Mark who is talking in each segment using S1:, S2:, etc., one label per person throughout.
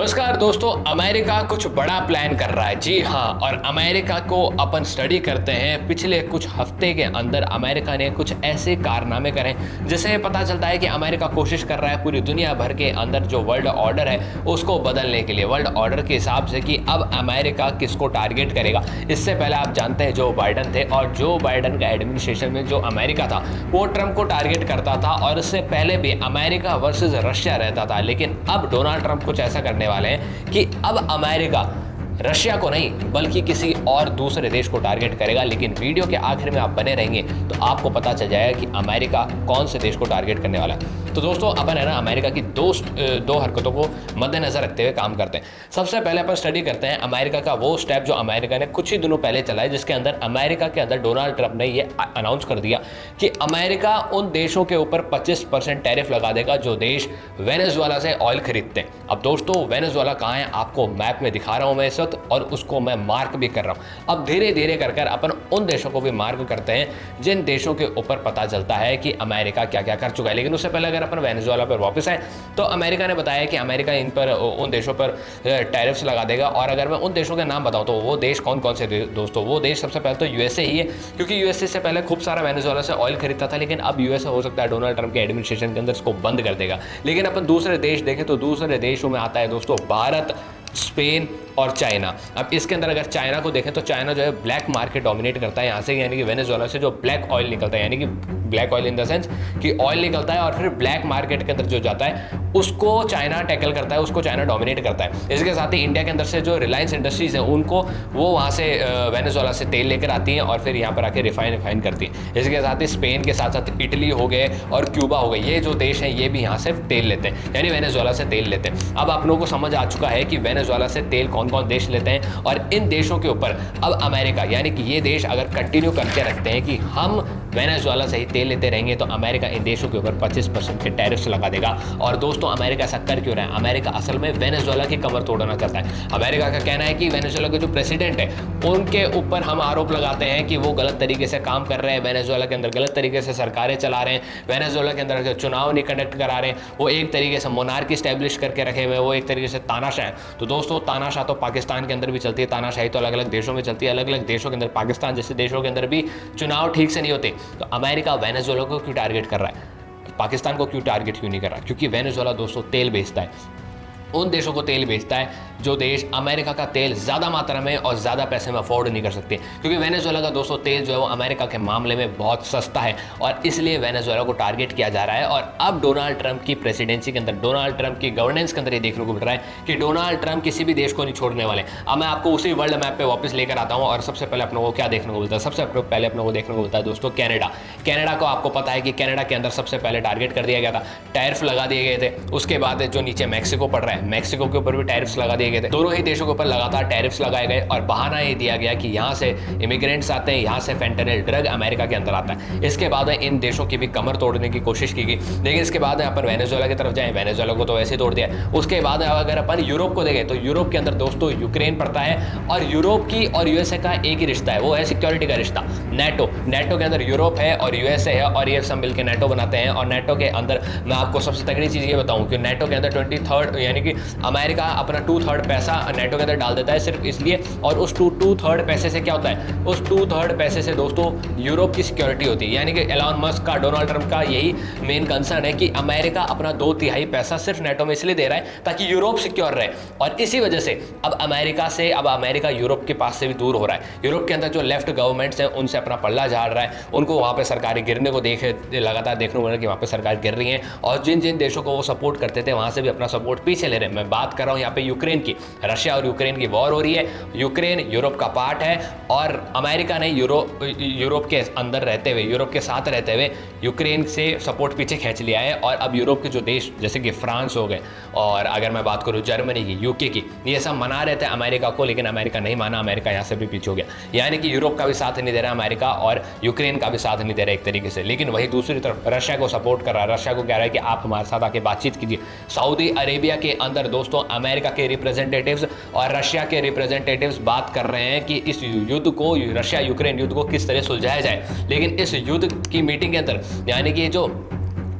S1: नमस्कार दोस्तों, अमेरिका कुछ बड़ा प्लान कर रहा है। जी हाँ, और अमेरिका को अपन स्टडी करते हैं। पिछले कुछ हफ्ते के अंदर अमेरिका ने कुछ ऐसे कारनामे करे जिससे पता चलता है कि अमेरिका कोशिश कर रहा है पूरी दुनिया भर के अंदर जो वर्ल्ड ऑर्डर है उसको बदलने के लिए, वर्ल्ड ऑर्डर के हिसाब से कि अब अमेरिका किसको टारगेट करेगा। इससे पहले आप जानते हैं जो बाइडन थे, और जो बाइडन का एडमिनिस्ट्रेशन में जो अमेरिका था वो ट्रंप को टारगेट करता था, और इससे पहले भी अमेरिका वर्सेस रशिया रहता था। लेकिन अब डोनाल्ड ट्रंप कुछ ऐसा करने वाले हैं कि अब अमेरिका रशिया को नहीं बल्कि किसी और दूसरे देश को टारगेट करेगा। लेकिन वीडियो के आखिर में आप बने रहेंगे तो आपको पता चल जाएगा कि अमेरिका कौन से देश को टारगेट करने वाला है। तो दोस्तों अपन है ना अमेरिका की दो हरकतों को मद्देनजर रखते हुए काम करते हैं। सबसे पहले अपन स्टडी करते हैं अमेरिका का वो स्टेप जो अमेरिका ने कुछ ही दिनों पहले चलाया, जिसके अंदर अमेरिका के अंदर डोनाल्ड ट्रंप ने ये अनाउंस कर दिया कि अमेरिका उन देशों के ऊपर 25% टैरिफ लगा देगा जो देश वेनेजुएला से ऑयल खरीदते हैं। अब दोस्तों वेनेजुएला कहाँ है आपको मैप में दिखा रहा हूं मैं इस वक्त, और उसको मैं मार्क भी कर रहा हूं। अब धीरे धीरे कर अपन उन देशों को भी मार्क करते हैं जिन देशों के ऊपर पता चलता है कि अमेरिका क्या क्या कर चुका है। लेकिन उससे पहले अगर अपन वेनेजुएला पर वापस आए तो अमेरिका ने बताया कि अमेरिका इन पर उन देशों पर टैरिफ्स लगा देगा। और अगर मैं उन देशों के नाम बताऊं तो वो देश कौन कौन से दोस्तों, वो देश सबसे पहले तो यूएसए ही है, क्योंकि यूएसए से पहले खूब सारा वेनेजुएला से ऑयल खरीदता था। लेकिन अब यूएसए हो सकता है डोनाल्ड ट्रंप के एडमिनिस्ट्रेशन के अंदर इसको बंद कर देगा। लेकिन अपन दूसरे देश देखें तो दूसरे देशों में आता है दोस्तों भारत, स्पेन और चाइना। अब इसके अंदर अगर चाइना को देखें तो चाइना जो है ब्लैक मार्केट डोमिनेट करता है यहाँ से, यानी कि वेनेजुएला से जो ब्लैक ऑयल निकलता है, यानी कि black oil in the sense कि ऑयल निकलता है और फिर ब्लैक मार्केट के अंदर जो जाता है उसको चाइना टैकल करता है, उसको चाइना डोमिनेट करता है। इसके साथ ही इंडिया के अंदर से जो रिलायंस इंडस्ट्रीज है उनको वो वहाँ से वेनेजुएला से तेल लेकर आती हैं और फिर यहाँ पर आके रिफाइन करती हैं। इसके साथ ही स्पेन के साथ साथ इटली हो गए और क्यूबा हो गए, ये जो देश हैं ये भी यहाँ से तेल लेते हैं, यानी वेनेजुएला से तेल लेते हैं। अब आप लोगों को समझ आ चुका है कि वेनेजुएला से तेल कौन कौन देश लेते हैं, और इन देशों के ऊपर अब अमेरिका यानी कि ये देश अगर कंटिन्यू करके रखते हैं कि हम वेनेजुएला से ही तेल लेते रहेंगे तो अमेरिका इन देशों के ऊपर 25% के टैरिफ्स लगा देगा। और दोस्तों अमेरिका ऐसा कर क्यों रहा है? अमेरिका असल में वेनेजुएला की कमर तोड़ना चाहता है। अमेरिका का कहना है कि वेनेजुएला के जो प्रेसिडेंट है उनके ऊपर हम आरोप लगाते हैं कि वो गलत तरीके से काम कर रहे हैं, वेनेजुएला के अंदर गलत तरीके से सरकारें चला रहे हैं, वेनेजुएला के अंदर चुनाव नहीं कंडक्ट करा रहे हैं, वो एक तरीके से मोनार्की स्टैब्लिश करके रखे हुए, वो एक तरीके से तानाशाह है। तो दोस्तों तानाशाह तो पाकिस्तान के अंदर भी चलती है, तानाशाही तो अलग अलग देशों में चलती है, अलग अलग देशों के अंदर पाकिस्तान जैसे देशों के अंदर भी चुनाव ठीक से नहीं होते। तो अमेरिका वेनेजुएला को क्यों टारगेट कर रहा है, पाकिस्तान को क्यों टारगेट क्यों नहीं कर रहा? क्योंकि वेनेजुएला दोस्तों तेल बेचता है, उन देशों को तेल बेचता है जो देश अमेरिका का तेल ज़्यादा मात्रा में और ज़्यादा पैसे में अफोर्ड नहीं कर सकते। क्योंकि वेनेजुएला का दोस्तों तेल जो है वो अमेरिका के मामले में बहुत सस्ता है, और इसलिए वेनेजुएला को टारगेट किया जा रहा है। और अब डोनाल्ड ट्रंप की प्रेसिडेंसी के अंदर, डोनाल्ड ट्रंप की गवर्नेंस के अंदर ये देखने को मिल रहा है कि डोनाल्ड ट्रंप किसी भी देश को नहीं छोड़ने वाले। अब मैं आपको उसी वर्ल्ड मैप पर वापस लेकर आता हूँ, और सबसे पहले अपने को क्या देखने को मिलता है? सबसे पहले अपने को देखने को मिलता है दोस्तों कैनेडा। कैनेडा को आपको पता है कि कैनेडा के अंदर सबसे पहले टारगेट कर दिया गया था, टैरिफ लगा दिए गए थे। उसके बाद जो नीचे मैक्सिको पड़ रहा है, मैक्सिको के ऊपर भी टैरिफ्स लगा दिए गए थे। दोनों ही देशों के ऊपर लगातार टैरिफ्स लगाए गए, और बहाना ये दिया गया कि यहाँ से इमिग्रेंट्स आते हैं, यहाँ से फेंटेनिल ड्रग अमेरिका के अंदर आता है। इसके बाद में इन देशों की भी कमर तोड़ने की कोशिश की गई। लेकिन इसके बाद में अपन वेनेजुएला की तरफ जाएं, वेनेजुएला को तो वैसे तोड़ दिया। उसके बाद अगर अपन यूरोप को देखें तो यूरोप के अंदर दोस्तों यूक्रेन पड़ता है, और यूरोप की और यूएसए का एक ही रिश्ता है, वो है सिक्योरिटी का रिश्ता, नेटो। नेटो के अंदर यूरोप है और यूएसए है, और ये सब मिलकर नेटो बनाते हैं। और नेटो के अंदर मैं आपको सबसे तगड़ी चीज़ ये बताऊं कि नेटो के अंदर 23 यानी कि अमेरिका अपना 2/3 पैसा नेटो के अंदर डाल देता है सिर्फ इसलिए, और उस 2/3 पैसे से क्या होता है? उस 2/3 पैसे से दोस्तों यूरोप की सिक्योरिटी होती है। यानी कि एलन मस्क का, डोनाल्ड ट्रंप का यही मेन कंसर्न है कि अमेरिका अपना 2/3 पैसा सिर्फ नेटो में इसलिए दे रहा है ताकि यूरोप सिक्योर रहे। और इसी वजह से अब अमेरिका यूरोप के पास से भी दूर हो रहा है। यूरोप के अंदर जो लेफ्ट गवर्नमेंट्स हैं उनसे अपना पल्ला झाड़ रहा है, उनको वहाँ पर सरकारें गिरने को लगातार देखने को मिल रहा है कि वहाँ पर सरकार गिर रही है, और जिन जिन देशों को वो सपोर्ट करते थे वहाँ से भी अपना सपोर्ट पीछे ले रहे हैं। मैं बात कर रहा हूँ यहाँ पे यूक्रेन की, रशिया और यूक्रेन की वॉर हो रही है। यूक्रेन यूरोप का पार्ट है, और अमेरिका ने यूरोप के अंदर रहते हुए, यूरोप के साथ रहते हुए यूक्रेन से सपोर्ट पीछे खींच लिया है। और अब यूरोप के जो देश जैसे कि फ्रांस हो गए, और अगर मैं बात करूँ जर्मनी की, यूके की, ये सब मना रहे थे अमेरिका को, लेकिन अमेरिका नहीं माना, अमेरिका यहाँ से भी पीछे हो गया। यानी कि यूरोप का भी साथ नहीं दे रहा अमेरिका, और यूक्रेन का भी साथ नहीं दे रहा एक तरीके से। लेकिन वही दूसरी तरफ रशिया को सपोर्ट कर रहा है, रशिया को कह रहा है कि आप हमारे साथ आके बातचीत कीजिए। सऊदी अरेबिया के अंदर दोस्तों अमेरिका के रिप्रेजेंटेटिव्स और रशिया के रिप्रेजेंटेटिव्स बात कर रहे हैं कि इस युद्ध को, रशिया यूक्रेन युद्ध को किस तरह सुलझाया जाए। लेकिन इस युद्ध की मीटिंग के अंदर यानी कि जो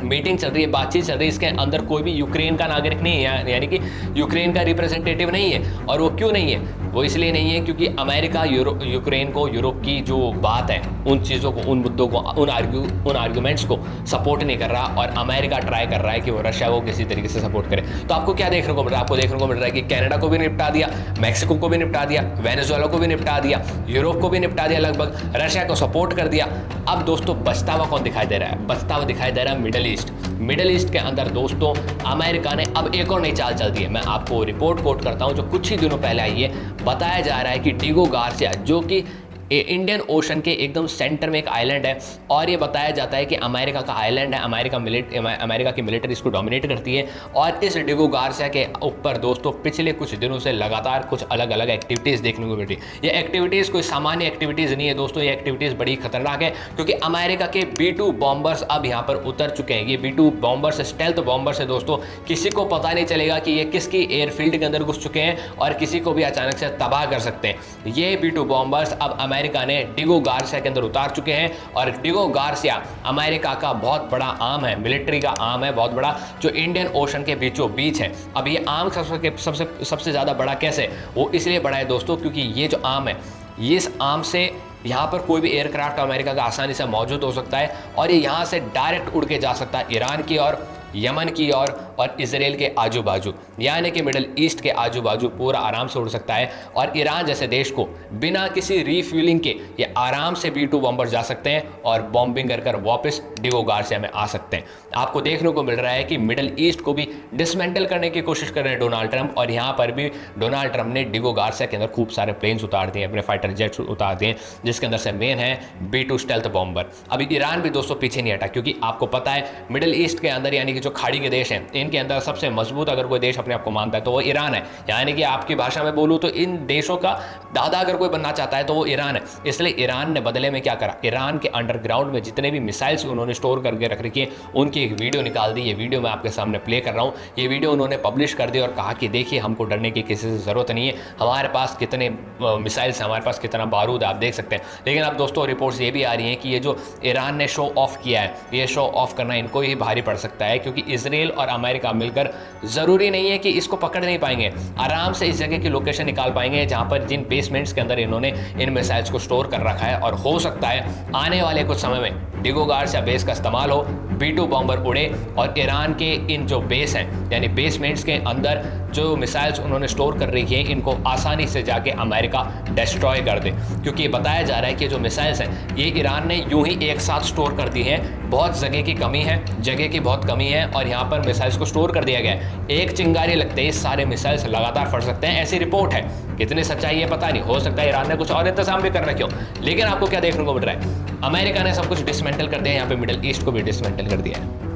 S1: मीटिंग चल रही है, बातचीत चल रही है, इसके अंदर कोई भी यूक्रेन का नागरिक नहीं है, यानी कि यूक्रेन का रिप्रेजेंटेटिव नहीं है। और वो क्यों नहीं है? वो इसलिए नहीं है क्योंकि अमेरिका यूक्रेन को यूरोप की जो बात है, उन चीज़ों को, उन मुद्दों को, उन आर्ग्यूमेंट्स को सपोर्ट नहीं कर रहा, और अमेरिका ट्राई कर रहा है कि वो रशिया को किसी तरीके से सपोर्ट करे। तो आपको क्या देखने को मिल रहा है? आपको देखने को मिल रहा है कि कनाडा को भी निपटा दिया, मैक्सिको को भी निपटा दिया, वेनेजुएला को भी निपटा दिया, यूरोप को भी निपटा दिया लगभग, रशिया को सपोर्ट कर दिया। अब दोस्तों बचता हुआ कौन दिखाई दे रहा है? बचता हुआ दिखाई दे रहा है मिडल ईस्ट। मिडल ईस्ट के अंदर दोस्तों अमेरिका ने अब एक और नई चाल चल दी है। मैं आपको रिपोर्ट कोट करता हूं जो कुछ ही दिनों पहले आई है। बताया जा रहा है कि डिगो गार्सिया, जो कि इंडियन ओशन के एकदम सेंटर में एक आइलैंड है, और ये बताया जाता है कि अमेरिका का आइलैंड है, अमेरिका की मिलिट्री इसको डोमिनेट करती है। और इस डिगो गार्सिया के ऊपर दोस्तों पिछले कुछ दिनों से लगातार कुछ अलग अलग एक्टिविटीज़ देखने को मिल रही है। ये एक्टिविटीज़ कोई सामान्य एक्टिविटीज़ नहीं है दोस्तों, ये एक्टिविटीज़ बड़ी खतरनाक है, क्योंकि अमेरिका के B-2 बॉम्बर्स अब यहाँ पर उतर चुके हैं। ये B-2 बॉम्बर्स स्टेल्थ बॉम्बर्स है दोस्तों, किसी को पता नहीं चलेगा कि ये किसकी एयरफील्ड के अंदर घुस चुके हैं और किसी को भी अचानक से तबाह कर सकते हैं। ये B-2 बॉम्बर्स अब अमेरिका ने डिगो गार्सिया के अंदर उतार चुके हैं, और डिगो गार्सिया अमेरिका का बहुत बड़ा आर्म है, मिलिट्री का आर्म है बहुत बड़ा, जो इंडियन ओशन के बीचों बीच है। अब ये आर्म सबसे ज़्यादा बड़ा कैसे? वो इसलिए बड़ा है दोस्तों क्योंकि ये जो आर्म है, ये इस आर्म से यहाँ पर कोई भी एयरक्राफ्ट अमेरिका का आसानी से मौजूद हो सकता है, और ये यहाँ से डायरेक्ट उड़ के जा सकता है ईरान की और यमन की और इसराइल के आजू बाजू, यानी कि मिडल ईस्ट के आजू बाजू पूरा आराम से उड़ सकता है। और ईरान जैसे देश को बिना किसी रीफ्यूलिंग के ये आराम से B-2 बॉम्बर जा सकते हैं और बॉम्बिंग कर वापस डिगो गार्सिया में आ सकते हैं। आपको देखने को मिल रहा है कि मिडल ईस्ट को भी डिसमेंटल करने की कोशिश कर रहे हैं डोनाल्ड ट्रंप, और यहाँ पर भी डोनाल्ड ट्रंप ने डिगो गार्सिया के अंदर खूब सारे प्लेन्स उतार दिए, अपने फाइटर जेट्स उतार दिए, जिसके अंदर से मेन है B-2 स्टेल्थ बॉम्बर। अभी ईरान भी दोस्तों पीछे नहीं हटा, क्योंकि आपको पता है मिडल ईस्ट के अंदर, यानी कि जो खाड़ी के देश हैं, इनके अंदर सबसे मजबूत अगर कोई देश अपने आप को मानता है तो वो ईरान है। यानी कि आपकी भाषा में बोलूं तो इन देशों का दादा अगर कोई बनना चाहता है तो वो ईरान है। इसलिए ईरान ने बदले में क्या करा? ईरान के अंडरग्राउंड में जितने भी मिसाइल्स उन्होंने स्टोर करके रख रखी है, उनकी एक वीडियो निकाल दी। ये वीडियो मैं आपके सामने प्ले कर रहा हूँ। ये वीडियो उन्होंने पब्लिश कर दी और कहा कि देखिए, हमको डरने की किसी से ज़रूरत नहीं है, हमारे पास कितने मिसाइल्स हैं, हमारे पास कितना बारूद आप देख सकते हैं। लेकिन अब दोस्तों रिपोर्ट्स ये भी आ रही हैं कि ये जो ईरान ने शो ऑफ किया है, ये शो ऑफ करना इनको ही भारी पड़ सकता है, क्योंकि इसराइल और अमेरिका मिलकर ज़रूरी नहीं है कि इसको पकड़ नहीं पाएंगे, आराम से इस जगह की लोकेशन निकाल पाएंगे जहां पर जिन बेसमेंट्स के अंदर इन्होंने इन मिसाइल्स को स्टोर कर रखा है। और हो सकता है आने वाले कुछ समय में डिगो गार्सिया बेस का इस्तेमाल हो, B-2 बॉम्बर उड़े और ईरान के इन जो बेस हैं, यानी बेसमेंट्स के अंदर जो मिसाइल्स उन्होंने स्टोर कर रखी हैं, इनको आसानी से जाके अमेरिका डिस्ट्रॉय कर दे। क्योंकि ये बताया जा रहा है कि जो मिसाइल्स हैं ये ईरान ने यूं ही एक साथ स्टोर कर दी हैं, बहुत जगह की कमी है, जगह की बहुत कमी है, और यहाँ पर मिसाइल्स को स्टोर कर दिया गया है। एक चिंगारी लगते ही सारे मिसाइल्स लगातार फट सकते हैं, ऐसी रिपोर्ट है। कितनी सच्चाई है पता नहीं, हो सकता है ईरान ने कुछ और इंतजाम भी कर रखे हो। लेकिन आपको क्या देखने को मिल रहा है? अमेरिका ने सब कुछ डिसमेंटल कर दिया, यहाँ पे मिडिल ईस्ट को भी डिसमेंटल कर दिया है।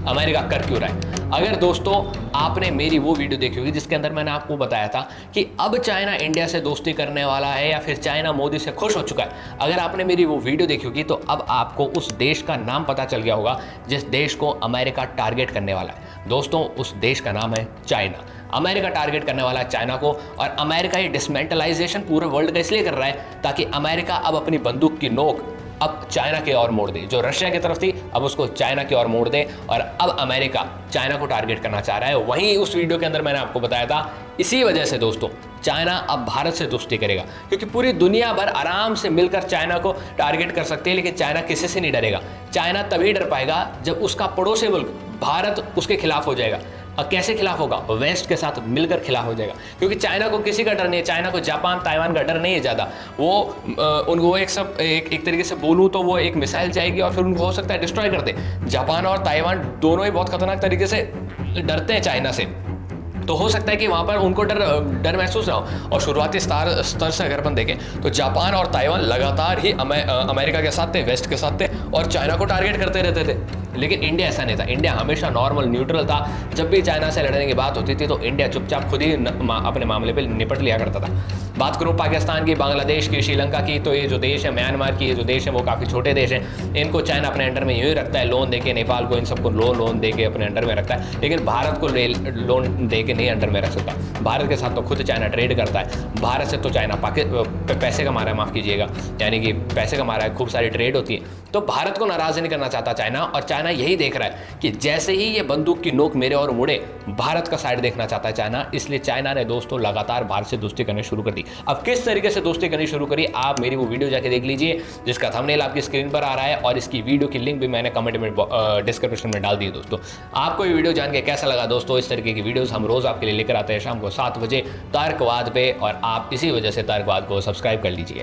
S1: अमेरिका कर क्यों रहा है? अगर दोस्तों आपने मेरी वो वीडियो देखी होगी जिसके अंदर मैंने आपको बताया था कि अब चाइना इंडिया से दोस्ती करने वाला है या फिर चाइना मोदी से खुश हो चुका है, अगर आपने मेरी वो वीडियो देखी होगी तो अब आपको उस देश का नाम पता चल गया होगा जिस देश को अमेरिका टारगेट करने वाला है। दोस्तों उस देश का नाम है चाइना। अमेरिका टारगेट करने वाला है चाइना को, और अमेरिका ये डिसमेंटलाइजेशन पूरे वर्ल्ड का इसलिए कर रहा है ताकि अमेरिका अब अपनी बंदूक की नोक अब चाइना की ओर मोड़ दे। जो रशिया की तरफ थी अब उसको चाइना की ओर मोड़ दे, और अब अमेरिका चाइना को टारगेट करना चाह रहा है। वहीं उस वीडियो के अंदर मैंने आपको बताया था, इसी वजह से दोस्तों चाइना अब भारत से दोस्ती करेगा, क्योंकि पूरी दुनिया भर आराम से मिलकर चाइना को टारगेट कर सकते हैं, लेकिन चाइना किसी से नहीं डरेगा। चाइना तभी डर पाएगा जब उसका पड़ोसी मुल्क भारत उसके खिलाफ हो जाएगा। और कैसे खिलाफ होगा? वेस्ट के साथ मिलकर खिलाफ हो जाएगा, क्योंकि चाइना को किसी का डर नहीं है। चाइना को जापान ताइवान का डर नहीं है ज़्यादा। वो उनको एक तरीके से बोलूँ तो वो एक मिसाइल जाएगी और फिर उनको हो सकता है डिस्ट्रॉय कर दे। जापान और ताइवान दोनों ही बहुत खतरनाक तरीके से डरते हैं चाइना से, तो हो सकता है कि वहाँ पर उनको डर महसूस ना हो। और शुरुआती स्तर से अगर अपन देखें तो जापान और ताइवान लगातार ही अमेरिका के साथ थे, वेस्ट के साथ थे, और चाइना को टारगेट करते रहते थे। लेकिन इंडिया ऐसा नहीं था। इंडिया हमेशा नॉर्मल न्यूट्रल था। जब भी चाइना से लड़ने की बात होती थी तो इंडिया चुपचाप खुद ही अपने मामले पे निपट लिया करता था। बात करूँ पाकिस्तान की, बांग्लादेश की, श्रीलंका की, तो ये जो देश है, म्यांमार की, ये जो देश है वो काफ़ी छोटे देश हैं। इनको चाइना अपने अंडर में यूँ ही रखता है, लोन देके। नेपाल को, इन सबको लोन दे के अपने अंडर में रखता है, लेकिन भारत को लोन दे के नहीं अंडर में रख सकता। भारत के साथ तो खुद चाइना ट्रेड करता है। भारत से तो चाइना पैसे कमा रहा है, माफ़ कीजिएगा, यानी कि पैसे कमा रहा है, खूब सारी ट्रेड होती है। तो भारत को नाराज़ नहीं करना चाहता चाइना, और चाइना चाइना यही देख रहा है कि जैसे ही ये बंदूक की नोक मेरे और मुड़े, भारत का साइड देखना चाहता है चाइना, इसलिए चाइना ने दोस्तों लगातार भारत से दोस्ती करनी शुरू कर दी। अब किस तरीके से दोस्ती करनी शुरू करी, आप मेरी वो वीडियो जाके देख लीजिए जिसका थंबनेल आपकी स्क्रीन पर आ रहा है, और इसकी वीडियो की लिंक भी मैंने कमेंट में डिस्क्रिप्शन में डाल दी है। दोस्तों आपको ये वीडियो जान के कैसा लगा दोस्तों? इस तरीके की वीडियोस हम रोज आपके लिए लेकर आते हैं शाम को 7 बजे तर्कवाद पे, और आप इसी वजह से तर्कवाद को सब्सक्राइब कर लीजिए।